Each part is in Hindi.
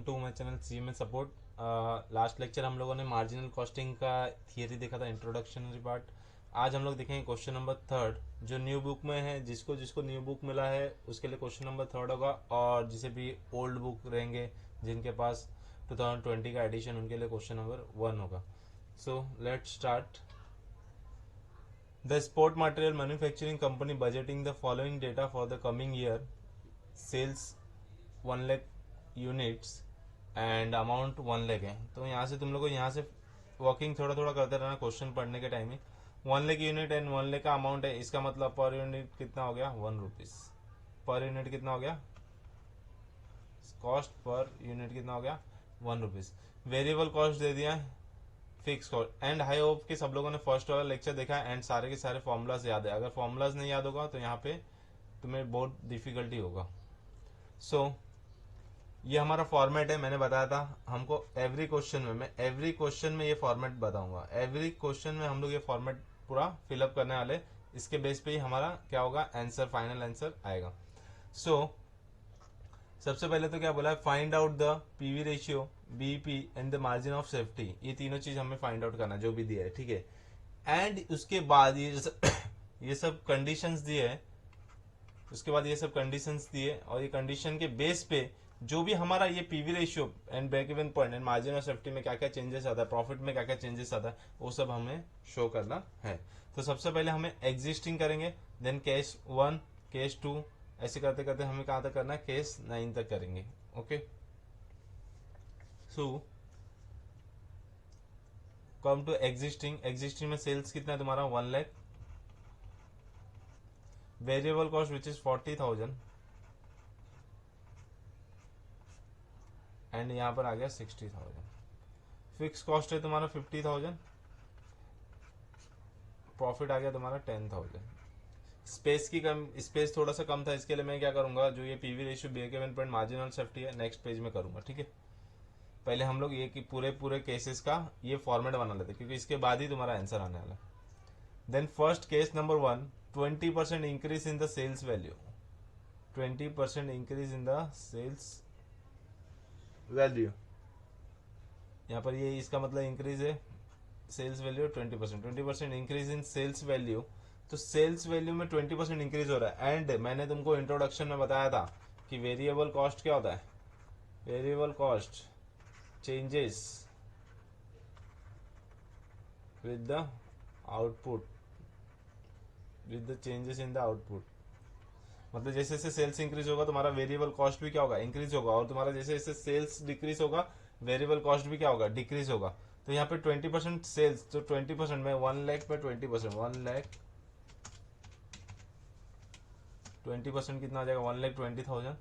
टू माई चैनल सी में सपोर्ट। लास्ट लेक्चर हम लोगों ने मार्जिनल कॉस्टिंग का थियरी देखा था, इंट्रोडक्शनरी पार्ट। आज हम लोग देखेंगे क्वेश्चन नंबर थर्ड, जो न्यू बुक में है। जिसको जिसको न्यू बुक मिला है उसके लिए क्वेश्चन नंबर थर्ड होगा, और जिसे भी ओल्ड बुक रहेंगे जिनके पास 2020 का एडिशन, उनके लिए क्वेश्चन नंबर 1 होगा। So let's start. The sport material manufacturing company budgeting the following data for the coming year: sales 1 lakh units and amount 1 lakh है। तो यहाँ से तुम लोग को यहाँ से वर्किंग थोड़ा थोड़ा करते रहना क्वेश्चन पढ़ने के टाइम में। 1 लाख यूनिट एंड 1 लाख का अमाउंट है, इसका मतलब पर यूनिट कितना हो गया? 1 रुपीज पर यूनिट। कितना हो गया? कॉस्ट पर यूनिट कितना हो गया? 1 रुपीज। वेरिएबल कॉस्ट दे दिया है, fix cost. And I hope कि सब लोगों ने फर्स्ट वाला लेक्चर देखा है एंड सारे के सारे फॉर्मूलाज याद है। अगर फॉर्मूलाज नहीं याद होगा तो यहाँ पे तुम्हें बहुत डिफिकल्टी होगा। सो ये हमारा फॉर्मेट है, मैंने बताया था हमको एवरी क्वेश्चन में, मैं एवरी क्वेश्चन में ये फॉर्मेट बताऊंगा। एवरी क्वेश्चन में हम लोग ये फॉर्मेट पूरा फिलअप करने वाले, इसके बेस पे ही हमारा क्या होगा? आंसर, फाइनल आंसर आएगा। सो सबसे पहले तो क्या बोला है? Find out the PV ratio, BP and the margin of safety. ये तीनों चीज हमें फाइंड आउट करना जो भी दिया है, ठीक है। एंड उसके बाद ये सब कंडीशंस दिए है, उसके बाद ये सब कंडीशंस दिए, और ये कंडीशन के बेस पे जो भी हमारा ये PV ratio and break even point and margin of safety में क्या क्या चेंजेस आता है, प्रॉफिट में क्या क्या चेंजेस आता है, वो सब हमें शो करना है। तो सबसे पहले हमें एग्जिस्टिंग करेंगे, देन केस 1, केस 2, ऐसे करते करते हमें कहां तक करना है? केस 9 तक करेंगे। Okay, so come to existing. Existing में सेल्स कितना है तुम्हारा? 1 lakh. Variable cost which is 40,000 and यहां पर आ गया 60,000। फिक्स कॉस्ट है तुम्हारा 50,000, प्रॉफिट आ गया तुम्हारा 10,000। स्पेस की कम, स्पेस थोड़ा सा कम था, इसके लिए मैं क्या करूंगा, जो ये PV ratio, break even point, margin of safety है, नेक्स्ट पेज में करूंगा, ठीक है। पहले हम लोग ये कि पूरे पूरे केसेस का ये फॉर्मेट बना लेते, क्योंकि इसके बाद ही तुम्हारा आंसर आने वाला है। Then first case number 1, 20% increase in the sales value. 20% increase in the sales value, यहाँ पर ये इसका मतलब इंक्रीज है sales value 20%। 20% increase in sales value, तो सेल्स वैल्यू में 20% इंक्रीज हो रहा है। एंड मैंने तुमको इंट्रोडक्शन में बताया था कि वेरिएबल कॉस्ट क्या होता है? Variable cost changes with the output, with the changes in the output. मतलब जैसे जैसे सेल्स इंक्रीज होगा तुम्हारा वेरिएबल कॉस्ट भी क्या होगा? इंक्रीज होगा। और तुम्हारा जैसे जैसे सेल्स डिक्रीज होगा वेरिएबल कॉस्ट भी क्या होगा? डिक्रीज होगा। तो यहाँ पे 20% सेल्स, तो 20% में 1 लाख पे 20%, 1 लाख 20% कितना आ जाएगा? 1,20,000।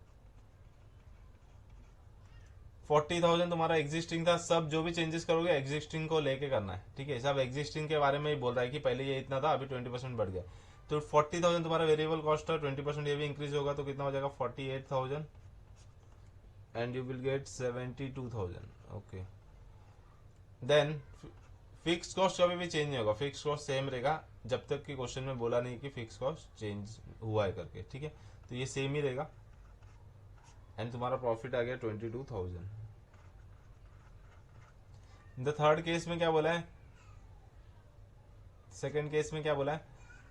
40,000 तुम्हारा एग्जिस्टिंग था। सब जो भी चेंजेस करोगे एग्जिस्टिंग को लेके करना है, ठीक है। सब एग्जिस्टिंग के बारे में ही बोल रहा है कि पहले ये इतना था, अभी 20% बढ़ गया। तो 40,000 तुम्हारा वेरिएबल कॉस्ट था, 20% ये भी इंक्रीज होगा, तो कितना हो जाएगा? 48,000 and you will get 72,000। Okay, then fix cost कभी भी चेंज नहीं होगा, फिक्स कॉस्ट सेम रहेगा जब तक कि क्वेश्चन में बोला नहीं कि फिक्स कॉस्ट चेंज हुआ है करके, ठीक है। तो ये सेम ही रहेगा एंड तुम्हारा प्रॉफिट आ गया 22,000। द थर्ड केस में क्या बोला है? सेकेंड केस में क्या बोला है?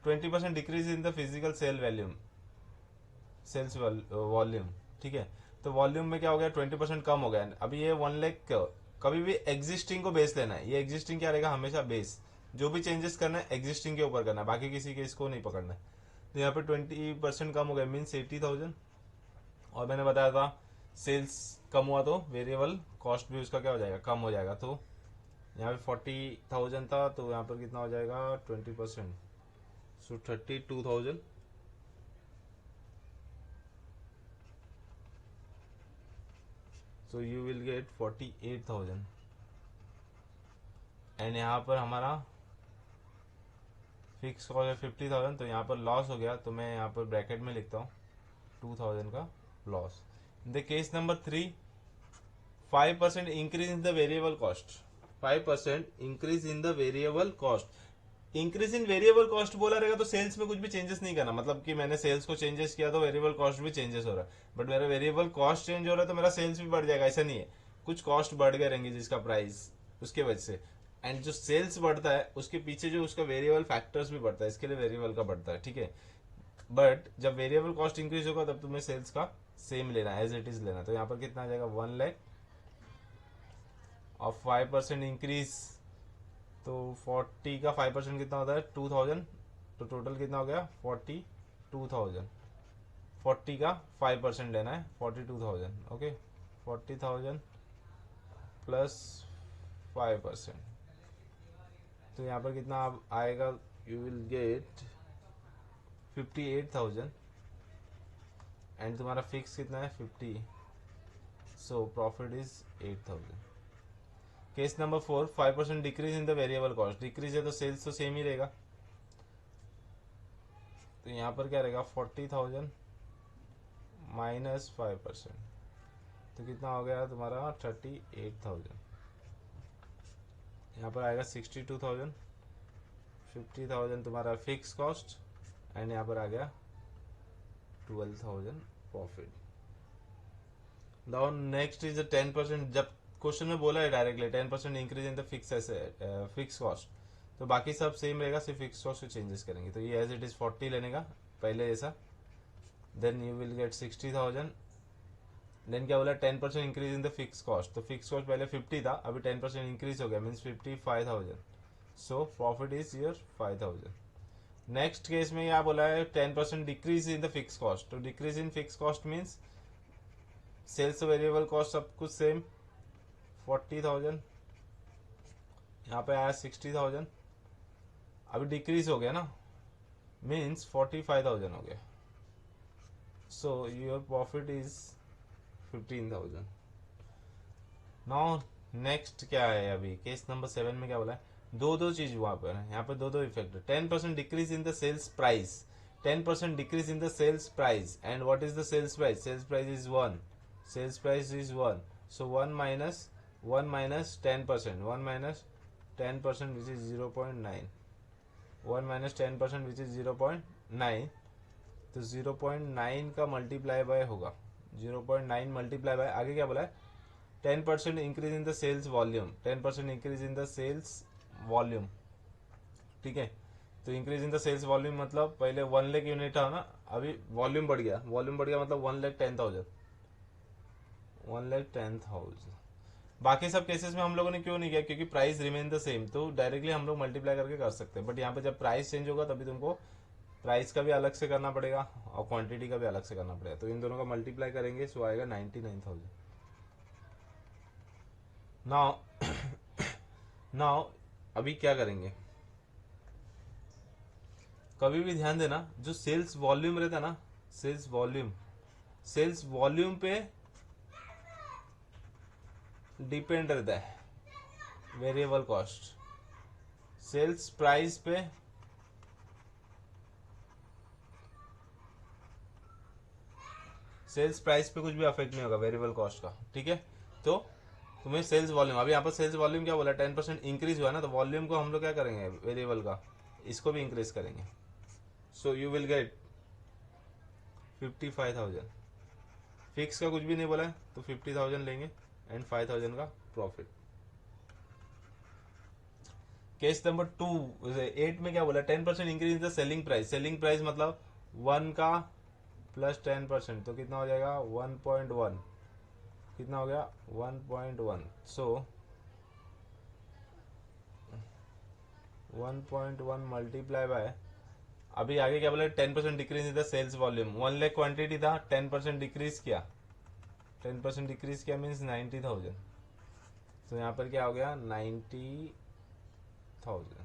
20% decrease in the physical sale volume, sales volume, ठीक है। तो वॉल्यूम में क्या हो गया? 20% कम हो गया। अभी ये 1 लाख, कभी भी एग्जिस्टिंग को बेस लेना है। ये एग्जिस्टिंग क्या रहेगा? हमेशा बेस। जो भी चेंजेस करना है एग्जिस्टिंग के ऊपर करना है, बाकी किसी केस को नहीं पकड़ना है। तो यहाँ पे 20% कम हो गया, मीन्स 80,000। और मैंने बताया था सेल्स कम हुआ तो वेरिएबल कॉस्ट भी उसका क्या हो जाएगा? कम हो जाएगा। तो यहाँ पे 40,000 था, तो यहाँ पर कितना हो जाएगा? 20%, सो 32,000। So you will gate 48,000 and यहाँ पर हमारा फिक्स कॉस्ट है 50,000, तो यहाँ पर लॉस हो गया, तो मैं यहाँ पर ब्रैकेट में लिखता हूँ 2,000 का loss. The case number 3, 5% increase in the variable cost. 5% increase in the variable cost. Increase in variable cost बोला रहेगा तो सेल्स में कुछ भी चेंजेस नहीं करना, मतलब कि मैंने सेल्स को चेंजेस किया तो वेरिएबल कॉस्ट भी चेंजेस हो रहा है। बट मेरा वेरिएबल कॉस्ट चेंज हो रहा है तो मेरा सेल्स भी बढ़ जाएगा, ऐसा नहीं है। कुछ कॉस्ट बढ़ गए रहेंगे जिसका प्राइस उसके वजह से, एंड जो सेल्स बढ़ता है उसके पीछे जो उसका वेरिएबल फैक्टर्स भी बढ़ता है, इसके लिए वेरिएबल का बढ़ता है, ठीक है। बट जब वेरिएबल कॉस्ट इंक्रीज होगा तब तुम्हें सेल्स का सेम लेना है, एज इट इज लेना। तो यहाँ पर कितना आ जाएगा 1 लाख और 5% इंक्रीज, तो 40 का 5% कितना होता है 2000, तो टोटल कितना हो गया 42,000। 40 का 5% लेना है 42,000, ओके। 40,000 प्लस 5%, तो यहाँ पर कितना आएगा, यू विल गेट 58,000 एंड तुम्हारा फिक्स कितना है 50, so profit is 8,000। Case number 4, 5% decrease in the variable cost. Decrease है तो सेल्स तो सेम ही रहेगा, तो यहाँ पर क्या रहेगा 40,000 माइनस 5%, तो कितना हो गया तुम्हारा 38,000। यहाँ पर आएगा 62,000, 50,000 तुम्हारा फिक्स कॉस्ट, एंड यहाँ पर आ गया 12,000 प्रॉफिट। Now next is 10%। जब क्वेश्चन में बोला है directly 10% increase in the fix cost, तो बाकी सब सेम रहेगा, सिर्फ फिक्स कॉस्ट से चेंजेस करेंगे। तो ये एज इट इज 40 लेने का पहले जैसा, then you will get 60,000। Then क्या बोला 10% increase in the fix cost, तो फिक्स कॉस्ट पहले 50 था, अभी 10% इंक्रीज हो गया, means 55,000, so profit is your 5,000। Next case में क्या बोला है 10% decrease in the fix cost, तो decrease in fix cost means sales variable cost सब कुछ सेम, 40,000, यहाँ पे आया 60,000, अभी डिक्रीज हो गया ना, मीन्स 45,000 हो गया, so your profit is 15,000। Now next क्या है, अभी केस नंबर 7 में क्या बोला है, दो चीज वहां पर है, यहाँ पर दो इफेक्ट है। 10% decrease in the sales price, 10% decrease in the sales price, and what is the sales price, sales price is 1, sales price is 1, so 1 minus 10%, 1 minus 10% which is 0.9, 1 minus 10% which is 0.9, तो 0.9 का मल्टीप्लाई बाय होगा, 0.9 मल्टीप्लाई बाय, आगे क्या बोला है 10% increase in the sales volume, 10% increase in the sales volume, ठीक है। तो increase in the sales volume मतलब पहले 1 लाख यूनिट था ना, अभी वॉल्यूम बढ़ गया, मतलब 1,10,000, 1,10,000। बाकी सब केसेस में हम लोगों ने क्यों नहीं किया, क्योंकि प्राइस रिमेन द सेम, तो डायरेक्टली हम लोग मल्टीप्लाई करके कर सकते हैं। बट यहाँ पे जब प्राइस चेंज होगा तभी तुमको प्राइस का भी अलग से करना पड़ेगा और क्वांटिटी का भी अलग से करना पड़ेगा, तो इन दोनों का मल्टीप्लाई करेंगे, सो आएगा 99,000। नाउ अभी क्या करेंगे, कभी भी ध्यान देना जो सेल्स वॉल्यूम रहता है ना, सेल्स वॉल्यूम पे डिपेंड रहता है वेरिएबल कॉस्ट, सेल्स प्राइस पे कुछ भी अफेक्ट नहीं होगा वेरिएबल कॉस्ट का, ठीक है। तो तुम्हें सेल्स वॉल्यूम, अभी यहाँ पर सेल्स वॉल्यूम क्या बोला 10% इंक्रीज हुआ ना, तो वॉल्यूम को हम लोग क्या करेंगे वेरिएबल का, इसको भी इंक्रीज करेंगे, so you will gate 55,000। Fix का कुछ भी नहीं बोला है तो 50,000 लेंगे एंड 5,000 का प्रॉफिट। केस नंबर 8 में क्या बोला 10% increase in the selling price, selling price मतलब 1 का प्लस 10%, तो कितना हो जाएगा 1.1, कितना हो गया 1.1, सो 1.1 मल्टीप्लाई बाय, अभी आगे क्या बोला 10% decrease in the sales volume, 1 lakh quantity था, 10% डिक्रीज किया, 10% डिक्रीज किया मीन्स 90,000, तो यहाँ पर क्या हो गया 90,000,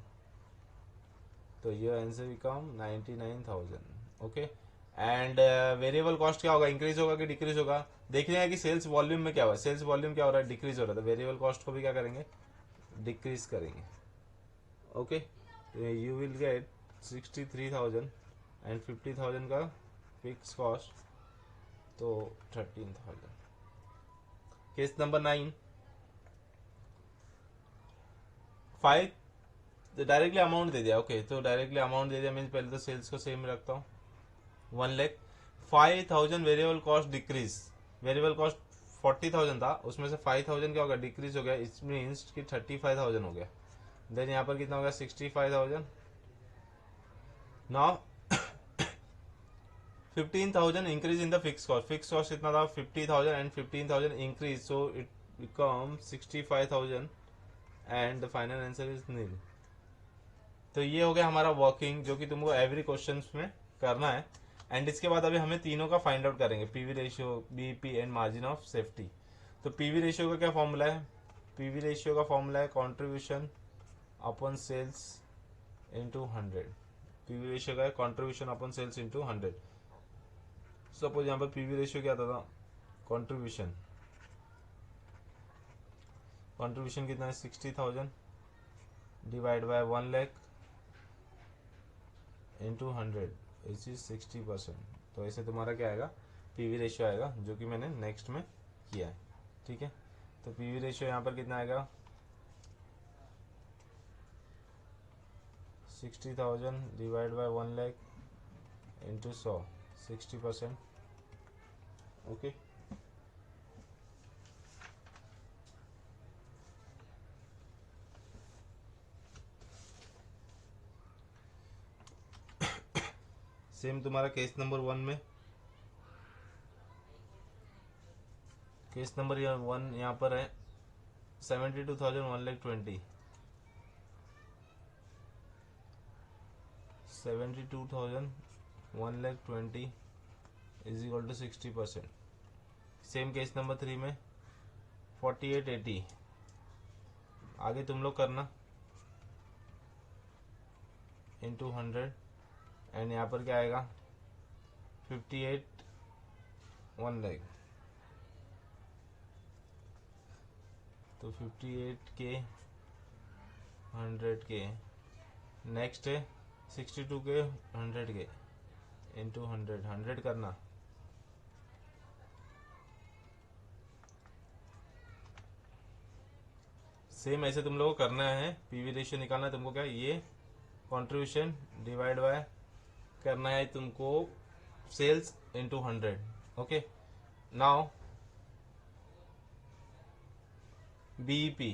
तो ये answer become 99,000, okay. And variable cost क्या होगा, इंक्रीज होगा कि डिक्रीज होगा, देखना है कि सेल्स वॉल्यूम में क्या हुआ, सेल्स वॉल्यूम क्या हो रहा है डिक्रीज हो रहा है, तो वेरिएबल कॉस्ट को भी क्या करेंगे डिक्रीज करेंगे, okay. You will gate 63,000 and 50,000 का फिक्स कॉस्ट, तो 13,000। केस नंबर 9, 5 डायरेक्टली अमाउंट दे दिया, ओके, तो डायरेक्टली अमाउंट दे दिया मीन्स पहले तो सेल्स को सेम रखता हूँ 1 lakh, 5,000 variable cost decrease, variable cost 40,000 था, उसमें से 5,000 क्या हो गया, डिक्रीज हो गया, इट मीन्स कि 35,000 हो गया। देन यहाँ पर कितना हो गया, 65,000। Now 15,000 increase in the fix cost. Fix cost कितना था, 50,000 and 15,000 increase, so it become 65,000 and the final answer is nil. तो ये हो गया हमारा वर्किंग, जो कि तुमको एवरी क्वेश्चन में करना है। एंड इसके बाद अभी हमें तीनों का फाइंड आउट करेंगे, PV ratio, BEP and margin of safety. तो पीवी रेशियो का क्या फॉर्मूला है, पीवी रेशियो का फॉर्मूला है contribution upon sales into 100। PV ratio का है contribution upon sales into 100। Suppose यहाँ पर पीवी रेशियो क्या था, कंट्रीब्यूशन, कंट्रीब्यूशन कितना है 60,000 divide by 1 lakh into 100 is 60%। तो ऐसे तुम्हारा क्या आएगा, पीवी रेशियो आएगा, जो कि मैंने नेक्स्ट में किया है। ठीक है, तो पीवी रेशियो यहाँ पर कितना आएगा, 60,000 divide by 1 lakh into 100, 60%। Okay, same तुम्हारा केस नंबर 1 में, केस नंबर 1 यहाँ पर है 72,000 1,20,000, 72,000 1,20,000 is equal to 60%। Same case number 3 में 4880, आगे तुम लोग करना इंटू 100 एंड यहाँ पर क्या आएगा 58 1 लाख, तो 58 के 100 के, नेक्स्ट है 62 के 100 के इंटू 100 करना, सेम ऐसे तुम लोगों को करना है। पीवी रेशियो निकालना है तुमको, क्या ये कंट्रीब्यूशन डिवाइड बाय करना है तुमको sales into 100। Okay, now BEP,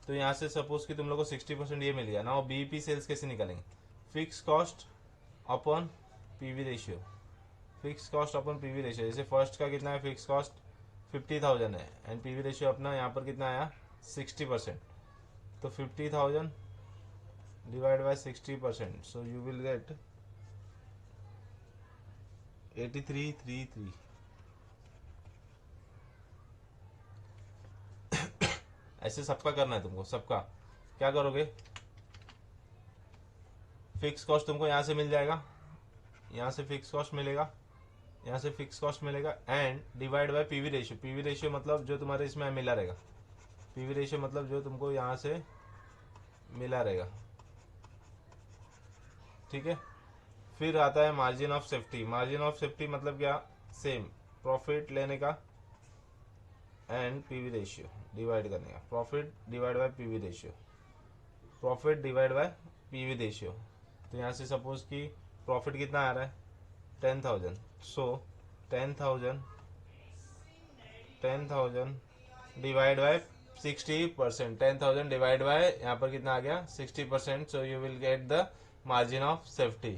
तो यहाँ से सपोज कि तुम लोग को 60% ये मिल गया। नाउ बीईपी सेल्स कैसे निकालेंगे, fix cost upon PV ratio, fix cost upon PV ratio. जैसे फर्स्ट का कितना है, फिक्स कॉस्ट 50,000 है एंड पीवी रेशियो अपना यहाँ पर कितना आया 60%, तो 50,000 divide by 60%, so you will gate 8333। ऐसे सबका करना है तुमको, सबका क्या करोगे, फिक्स कॉस्ट तुमको यहाँ से मिल जाएगा, यहाँ से फिक्स कॉस्ट मिलेगा, यहाँ से फिक्स कॉस्ट मिलेगा and divide by PV ratio. PV ratio मतलब जो तुम्हारे इसमें मिला रहेगा, पीवी रेशियो मतलब जो तुमको यहाँ से मिला रहेगा। ठीक है, फिर आता है margin of safety. Margin of safety मतलब क्या, सेम प्रॉफिट लेने का एंड पीवी रेशियो डिवाइड करने का, profit divide by PV ratio, profit divide by PV ratio. तो यहाँ से सपोज कि प्रॉफिट कितना आ रहा है 10,000, सो 10,000 डिवाइड बाय 60%, 10,000 डिवाइड बाय यहाँ पर कितना आ गया 60%, so you will get the margin of safety.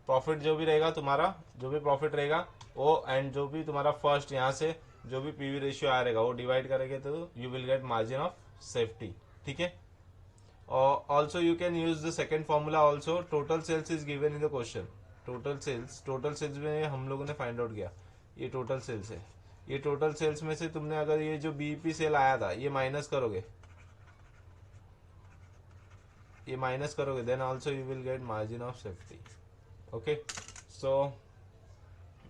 Profit जो भी रहेगा तुम्हारा, जो भी प्रॉफिट रहेगा वो एंड जो भी तुम्हारा फर्स्ट यहाँ से जो भी पीवी रेशियो आ रहेगा वो डिवाइड करेंगे तो you will get margin of safety. ठीक है, और also you can use the second formula also, total sales is given in the question. Total sales में हम लोगों ने फाइंड आउट किया, ये टोटल सेल्स है। ये टोटल सेल्स में से तुमने अगर ये जो बीईपी सेल आया था ये माइनस करोगे, ये माइनस करोगे, then also you will get margin of safety. Okay, so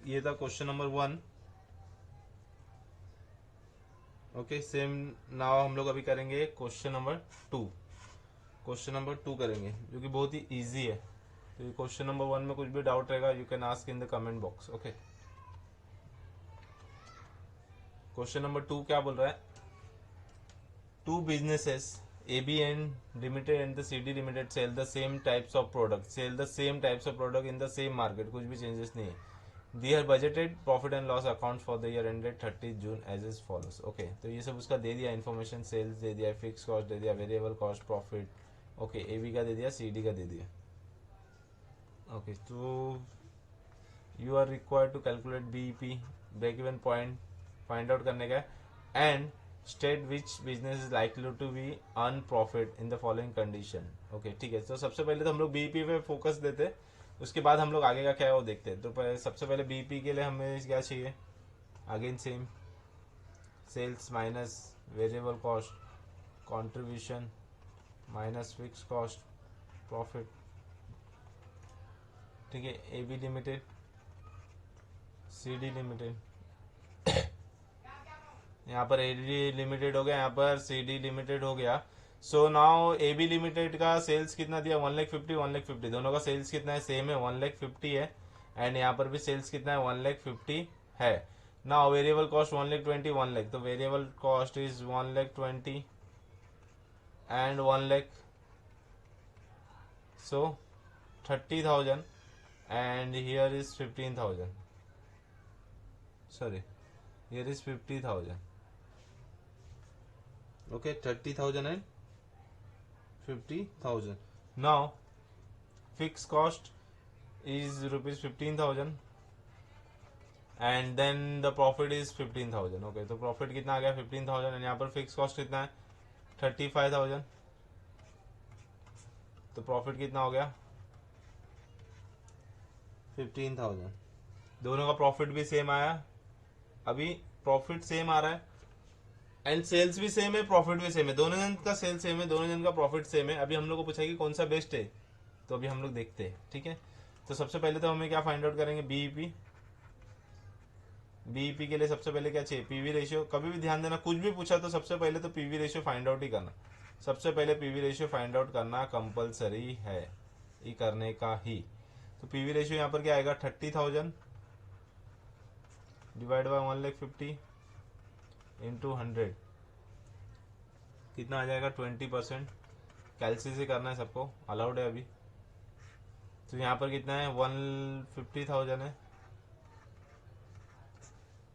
ये था question number 1। Okay, same now हम लोग अभी करेंगे क्वेश्चन नंबर 2। क्वेश्चन नंबर 2 करेंगे जो कि बहुत ही इजी है। तो ये क्वेश्चन नंबर 1 में कुछ भी डाउट रहेगा you can ask in the comment box. Okay, question number 2 क्या बोल रहा है, two businesses AB and Limited and the CD Limited sell the same types of product in the same market, कुछ भी चेंजेस नहीं है। There budgeted profit and loss account for the year ended 30 June as is follows. Okay, तो ये सब उसका दे दिया इन्फॉर्मेशन, सेल्स दे दिया, फिक्स कॉस्ट दे दिया, variable cost, profit. Okay, A B का दे दिया, सी डी का दे दिया। ओके, तो you are required to calculate BEP, break even point find out करने का, and state which business is likely to be earn profit in the following condition. Okay, ठीक है। तो सबसे पहले तो हम लोग बीईपी पे फोकस देते, उसके बाद हम लोग आगे का क्या है वो देखते हैं। तो सबसे पहले बीईपी के लिए हमें क्या चाहिए, again same, sales minus variable cost, contribution minus fix cost, profit. ठीक है, A B limited, C D limited, यहाँ पर ए डी लिमिटेड हो गया, यहाँ पर सी डी लिमिटेड हो गया। So now A B limited का सेल्स कितना दिया, 1,50,000 1,50,000, दोनों का सेल्स कितना है, सेम है, 1,50,000 है। एंड यहाँ पर भी सेल्स कितना है, 1,50,000 है। नाउ वेरिएबल कॉस्ट 1,20,000 1,00,000, तो variable cost is 1,20,000 and 1,00,000, so 30,000 and here is 15,000, sorry, here is 50,000. Okay, 30,000 and 50,000. Now fixed cost is rupees 15,000 and then the profit is 15,000. Okay, तो प्रॉफिट कितना आ गया, 15,000, एंड यहाँ पर फिक्स कॉस्ट कितना है, 35,000, तो प्रॉफिट कितना हो गया, 15,000। दोनों का प्रॉफिट भी सेम आया, अभी प्रॉफिट सेम आ रहा है एंड सेल्स भी सेम है, प्रॉफिट भी सेम है, दोनों जन का सेल्स सेम है, दोनों जन का प्रॉफिट सेम है। अभी हम लोग को पूछा कि कौन सा बेस्ट है, तो अभी हम लोग देखते हैं। ठीक है, तो सबसे पहले तो हमें क्या फाइंड आउट करेंगे, बीईपी। बीईपी के लिए सबसे पहले क्या चाहिए, पीवी रेशियो। कभी भी ध्यान देना, कुछ भी पूछा तो सबसे पहले तो पीवी रेशियो फाइंड आउट ही करना, सबसे पहले पीवी रेशियो फाइंड आउट करना कंपलसरी है, ये करने का ही। तो पीवी रेशियो यहाँ पर क्या आएगा, 30,000 डिवाइड बाय 1,50,000 इंटू 100, कितना आ जाएगा, 20%। कैलसी से करना है, सबको अलाउड है अभी। तो यहाँ पर कितना है, 150,000 है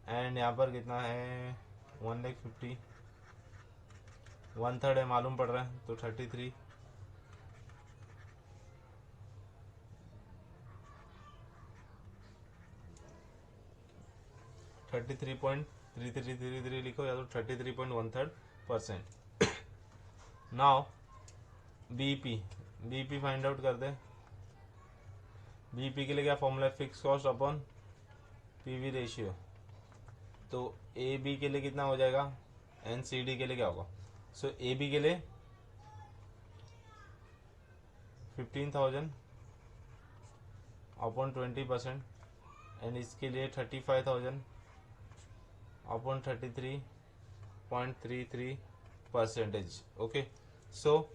एंड यहाँ पर कितना है, 1,50,000, 1/3 है, मालूम पड़ रहा है, तो 33, $33.3333 लिखो, या तो 33.13%। Now BP, BP find out कर दे। बीपी के लिए क्या फॉर्मूला है, fix cost upon PV ratio. तो ए बी के लिए कितना हो जाएगा, एन सी डी के लिए क्या होगा, सो ए बी के लिए 15,000 अपॉन 20% एंड इसके लिए 35,000 upon 33.33%। Okay, so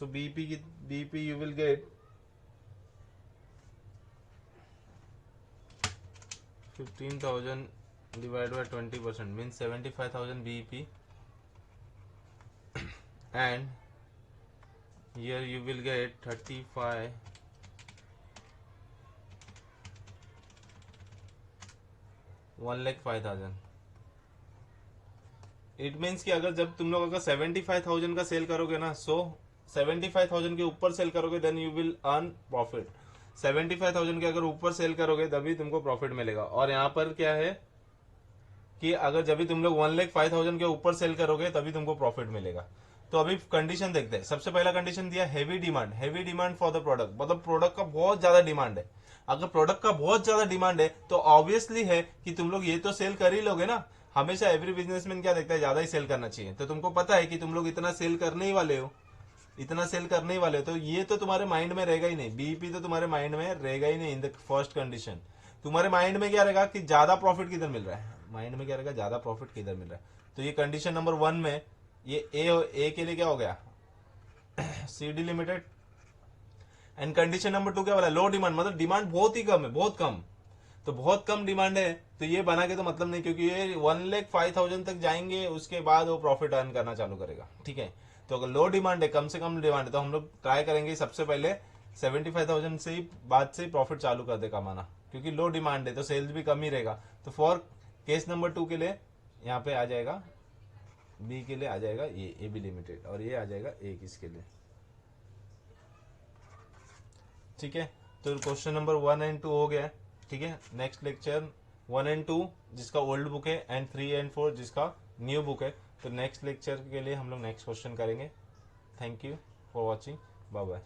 BP you will get 15,000 divided by 20% means 75,000 BEP, and here you will get 35 1,05,000। It means कि अगर जब तुम लोग अगर 75,000 का सेल करोगे ना, सो 75,000 के ऊपर सेल करोगे then you will earn profit. 75,000 के अगर ऊपर सेल करोगे तभी तुमको प्रॉफिट मिलेगा। और यहाँ पर क्या है कि अगर जब भी तुम लोग 1,05,000 के ऊपर सेल करोगे तभी तुमको प्रॉफिट मिलेगा। तो अभी कंडीशन देखते हैं। सबसे पहला कंडीशन दिया heavy demand for the product, मतलब प्रोडक्ट का बहुत ज्यादा डिमांड है। अगर प्रोडक्ट का बहुत ज्यादा डिमांड है तो ऑब्वियसली है कि तुम लोग ये तो सेल कर ही लोगे ना। हमेशा एवरी बिजनेसमैन क्या देखता है, ज्यादा ही सेल करना चाहिए। तो तुमको पता है कि तुम लोग इतना सेल करने ही वाले हो, तो ये तो तुम्हारे माइंड में रहेगा ही नहीं, बीईपी तो तुम्हारे माइंड में रहेगा ही नहीं। इन द फर्स्ट कंडीशन तुम्हारे माइंड में क्या रहेगा कि ज्यादा प्रॉफिट किधर मिल रहा है, माइंड में क्या रहेगा, ज्यादा प्रॉफिट किधर मिल रहा है। तो ये कंडीशन नंबर 1 में ये ए के लिए क्या हो गया, CD limited. And condition number 2 क्या बोला, लो डिमांड, मतलब डिमांड बहुत ही कम है, बहुत कम। तो बहुत कम डिमांड है तो ये बना के तो मतलब नहीं, क्योंकि ये 1,05,000 तक जाएंगे उसके बाद वो प्रॉफिट अर्न करना चालू करेगा। ठीक है, तो अगर लो डिमांड है, कम से कम डिमांड है, तो हम लोग ट्राई करेंगे सबसे पहले 75,000 से ही बाद से प्रॉफिट चालू कर दे कमाना, क्योंकि लो डिमांड है तो सेल्स भी कम ही रहेगा। तो फॉर केस नंबर 2 के लिए यहाँ पे आ जाएगा, बी के लिए आ जाएगा ये ए बी लिमिटेड, और ये आ जाएगा ए किसके लिए। ठीक है, तो क्वेश्चन नंबर 1 एंड 2 हो गया है। ठीक है, नेक्स्ट लेक्चर 1 एंड 2 जिसका ओल्ड बुक है, एंड 3 एंड 4 जिसका न्यू बुक है। तो नेक्स्ट लेक्चर के लिए हम लोग नेक्स्ट क्वेश्चन करेंगे। Thank you for watching, bye bye.